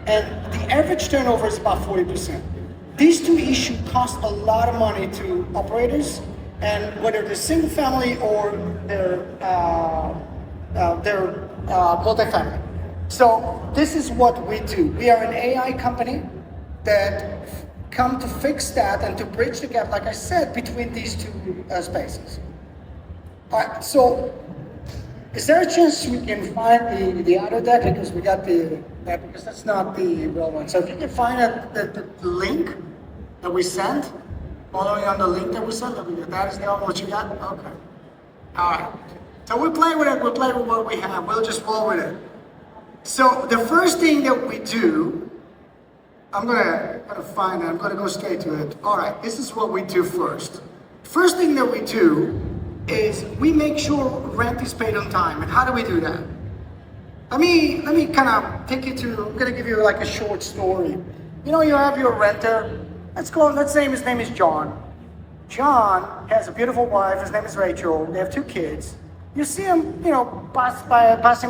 And the average turnover is about 40%. These two issues cost a lot of money to operators, and whether they're single family or they're multifamily. So this is what we do. We are an AI company that come to fix that and to bridge the gap, like I said, between these two spaces. All right, so is there a chance we can find the other deck? Because we got because that's not the real one. So if you can find the link that we sent, following on the link that we sent, that is the one what you got? Okay. All right. So we'll play with it. We'll play with what we have. We'll just roll with it. So the first thing that we do, I'm gonna find it. I'm gonna go straight to it. All right. This is what we do first. First thing that we do is we make sure rent is paid on time. And how do we do that? Let me kind of take you to, I'm gonna give you like a short story. You know, you have your renter. Let's say his name is John. John has a beautiful wife. His name is Rachel. They have 2 kids. You see him, you know, passing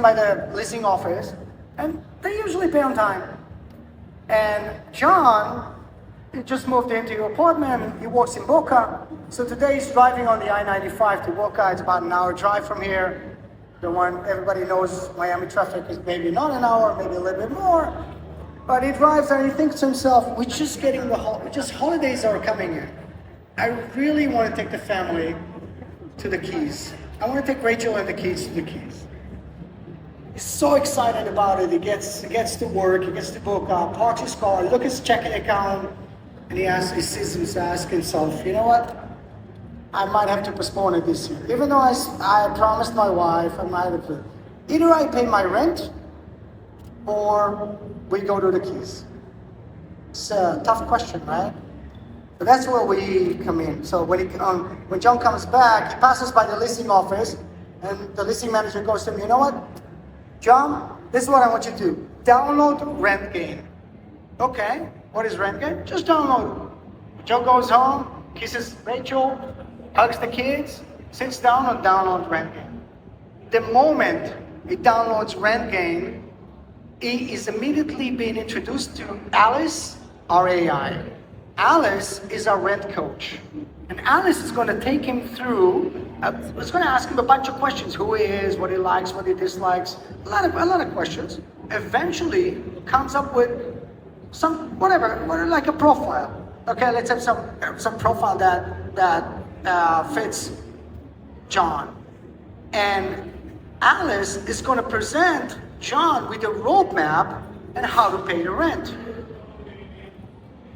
by the leasing office, and they usually pay on time. And John, he just moved into your apartment. He works in Boca. So today he's driving on the I-95 to Boca. It's about an hour drive from here. The one everybody knows Miami traffic is maybe not an hour, maybe a little bit more. But he drives and he thinks to himself, we're just getting holidays are coming in. I really want to take the family to the Keys. I want to take Rachel and the kids to the Keys. He's so excited about it. He gets to work, he gets to Boca, parks his car, looks at his checking account, and he asks himself, you know what? I might have to postpone it this year. Even though I promised my wife, I might have to. Either I pay my rent, or we go to the Keys. It's a tough question, right? But that's where we come in. So when John comes back, he passes by the leasing office, and the leasing manager goes to him, you know what? John, this is what I want you to do. Download RentGain. Okay, what is RentGain? Just download it. Joe goes home, kisses Rachel, hugs the kids, sits down and downloads RentGain. The moment he downloads RentGain, he is immediately being introduced to Alice, our AI. Alice is our rent coach. And Alice is going to take him through, it's going to ask him a bunch of questions. Who he is, what he likes, what he dislikes, a lot of questions. Eventually comes up with some, whatever, like a profile. Okay, let's have some profile that fits John. And Alice is going to present John with a roadmap and how to pay the rent.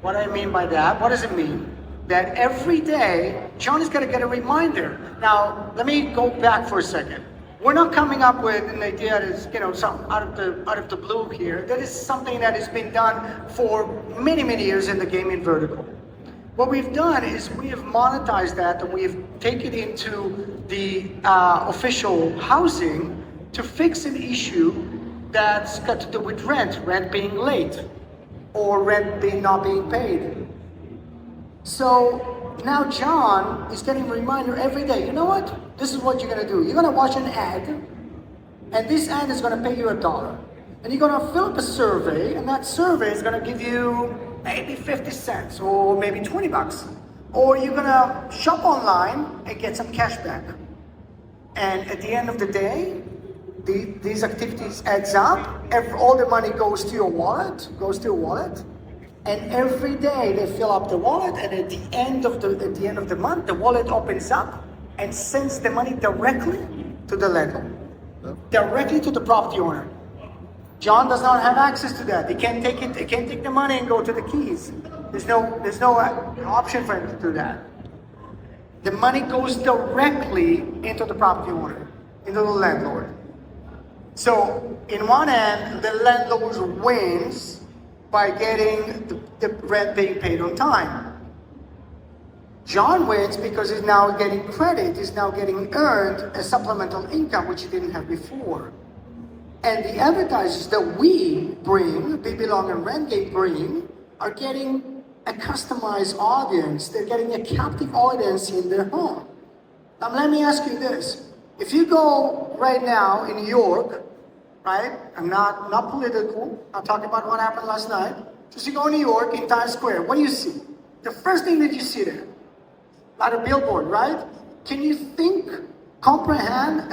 What do I mean by that? What does it mean? That every day, John is going to get a reminder. Now, let me go back for a second. We're not coming up with an idea that is, you know, some out of the blue here. That is something that has been done for many, many years in the gaming vertical. What we've done is we have monetized that, and we've taken it into the official housing to fix an issue that's got to do with rent being late, or rent not being paid. So now John is getting a reminder every day. You know what? This is what you're gonna do. You're gonna watch an ad, and this ad is gonna pay you $1. And you're gonna fill up a survey, and that survey is gonna give you maybe 50 cents or maybe 20 bucks. Or you're gonna shop online and get some cash back. And at the end of the day, these activities adds up. All the money goes to your wallet, and every day they fill up the wallet, and at the end of the month, the wallet opens up and sends the money directly to the landlord, directly to the property owner. John does not have access to that. He can't take it. He can't take the money and go to the Keys. There's no option for him to do that. The money goes directly into the property owner, into the landlord. So in one end, the landlord wins by getting the rent being paid on time. John wins because he's now getting credit, he's now getting earned a supplemental income, which he didn't have before. And the advertisers that we bring, Belong and RentGain bring, are getting a customized audience. They're getting a captive audience in their home. Now let me ask you this. If you go right now in New York, right? I'm not political. I'm talking about what happened last night. Just you go in New York, in Times Square, what do you see? The first thing that you see there, not a billboard, right? Can you comprehend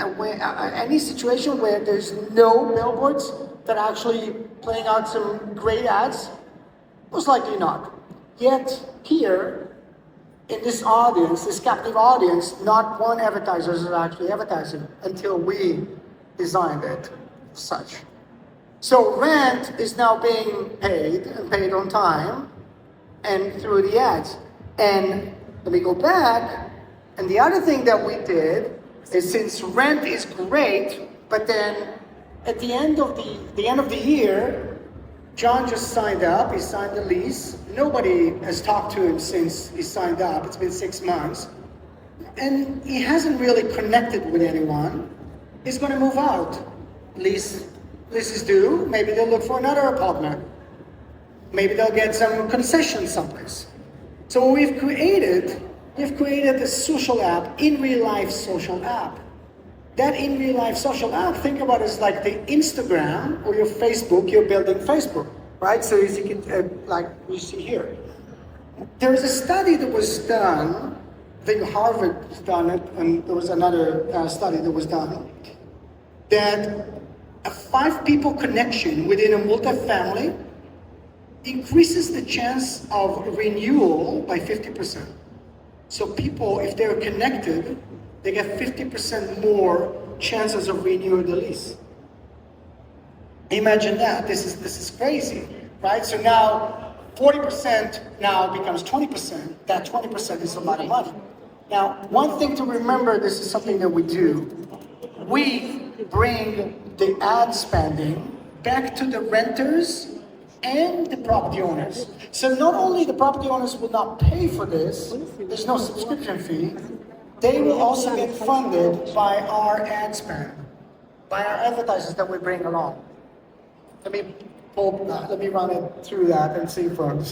any situation where there's no billboards that are actually playing out some great ads? Most likely not. Yet here, in this audience, this captive audience, not one advertiser is actually advertising until we designed it as such. So rent is now being paid and paid on time and through the ads. And let me go back. And the other thing that we did is, since rent is great, but then at the end of the year, John just signed up. He signed the lease. Nobody has talked to him since he signed up. It's been 6 months. And he hasn't really connected with anyone. He's going to move out. Lease is due. Maybe they'll look for another apartment. Maybe they'll get some concessions someplace. So what we've created a social app, in real life social app. That in real life social app, think about it as like the Instagram or your Facebook. You're building Facebook, right? So as you can, like you see here. There is a study that was done, I think Harvard has done it, and there was another study that was done, that a 5 people connection within a multifamily increases the chance of renewal by 50%. So people, if they're connected, they get 50% more chances of renewing the lease. Imagine that. This is crazy, right? So now 40% now becomes 20%. That 20% is a lot of money. Now, one thing to remember, this is something that we do. We bring the ad spending back to the renters and the property owners. So not only the property owners will not pay for this, there's no subscription fee, they will also get funded by our ad spend, by our advertisers that we bring along. Let me run it through that and see for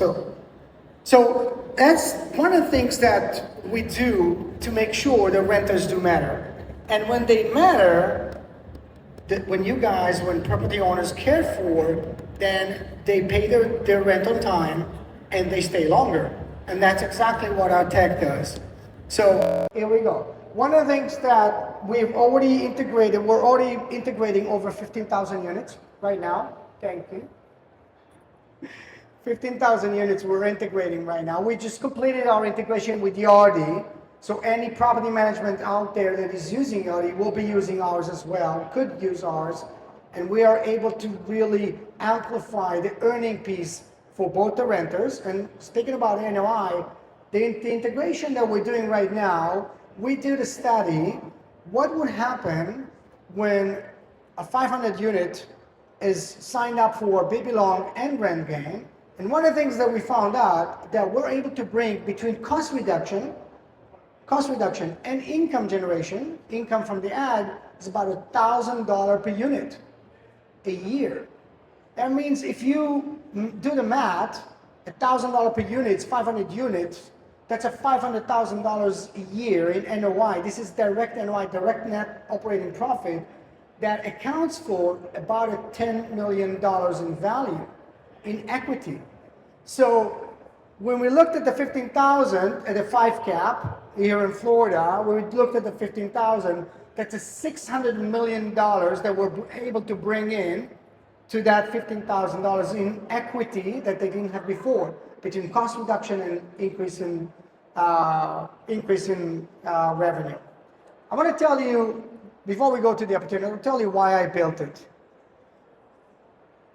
so that's one of the things that we do to make sure the renters do matter. And when they matter, when property owners care for, then they pay their rent on time and they stay longer. And that's exactly what our tech does. So here we go. One of the things that we've already integrated, we're already integrating over 15,000 units right now. Thank you. 15,000 units we're integrating right now. We just completed our integration with Yardi. So any property management out there that is using Yardi will be using ours as well, could use ours. And we are able to really amplify the earning piece for both the renters. And speaking about NOI, the integration that we're doing right now, we did a study, what would happen when a 500 unit is signed up for Babylon and RentGain. And one of the things that we found out that we're able to bring between cost reduction and income generation, income from the ad, is about $1,000 per unit a year. That means if you do the math, $1,000 per unit is 500 units. That's a $500,000 a year in NOI. This is direct NOI, direct net operating profit, that accounts for about $10 million in value in equity. So when we looked at the 15,000 at the 5 cap here in Florida, we looked at the 15,000, that's a $600 million that we're able to bring in to that $15,000 in equity that they didn't have before, between cost reduction and increase in revenue. I want to tell you, before we go to the opportunity, I'll tell you why I built it.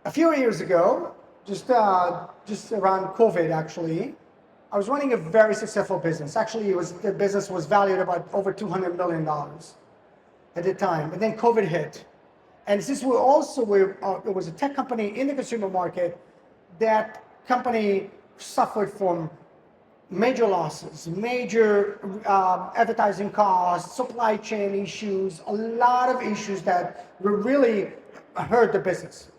A few years ago, just around COVID actually, I was running a very successful business. Actually, the business was valued about over $200 million at the time. And then COVID hit. And since it was a tech company in the consumer market, that company suffered from major losses, major advertising costs, supply chain issues, a lot of issues that really hurt the business.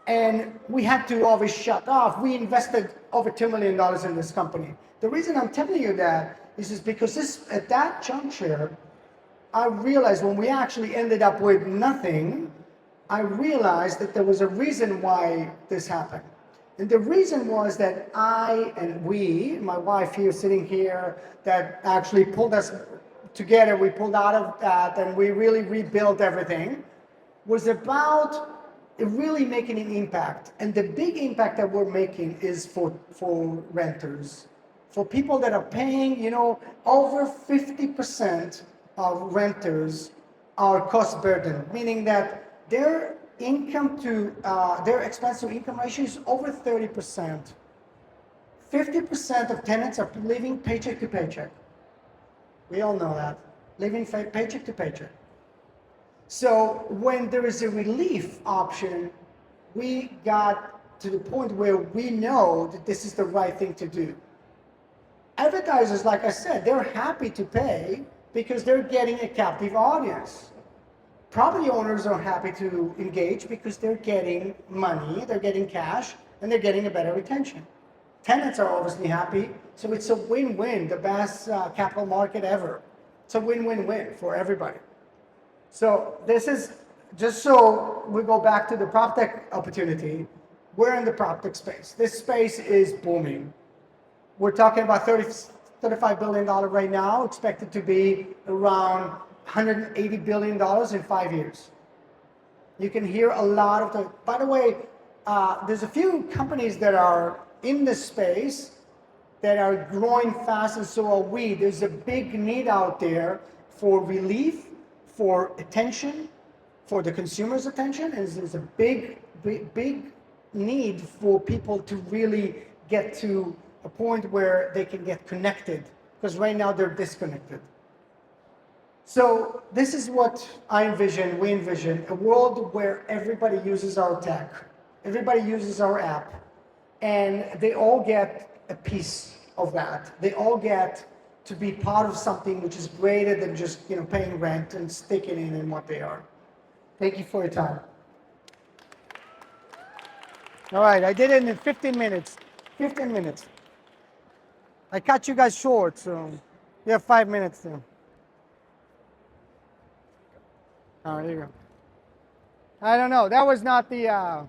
And we had to always shut off. We invested over $2 million in this company. The reason I'm telling you that is because at that juncture, I realized when we actually ended up with nothing, I realized that there was a reason why this happened. And the reason was that I and we, my wife here sitting here, that actually pulled us together, we pulled out of that and we really rebuilt everything, was about really making an impact. And the big impact that we're making is for renters, for people that are paying, over 50% of renters are cost burden, meaning that their income to their expense to income ratio is over 30%. 50% of tenants are living paycheck to paycheck. We all know that, living paycheck to paycheck. So when there is a relief option, we got to the point where we know that this is the right thing to do. Advertisers, like I said, they're happy to pay because they're getting a captive audience. Property owners are happy to engage because they're getting money, they're getting cash, and they're getting a better retention. Tenants are obviously happy, so it's a win-win, the best capital market ever. It's a win-win-win for everybody. So this is, just so we go back to the PropTech opportunity, we're in the PropTech space. This space is booming. We're talking about $35 billion right now, expected to be around $180 billion in 5 years. You can hear a lot of the, by the way, there's a few companies that are in this space that are growing fast, and so are we. There's a big need out there for relief, for attention, for the consumer's attention, and there's a big need for people to really get to a point where they can get connected, because right now they're disconnected. So this is what we envision, a world where everybody uses our tech, everybody uses our app, and they all get a piece of that. They all get to be part of something which is greater than just paying rent and sticking in what they are. Thank you for your time. All right, I did it in 15 minutes. 15 minutes. I cut you guys short, so you have 5 minutes now. Oh, there you go. I don't know. That was not the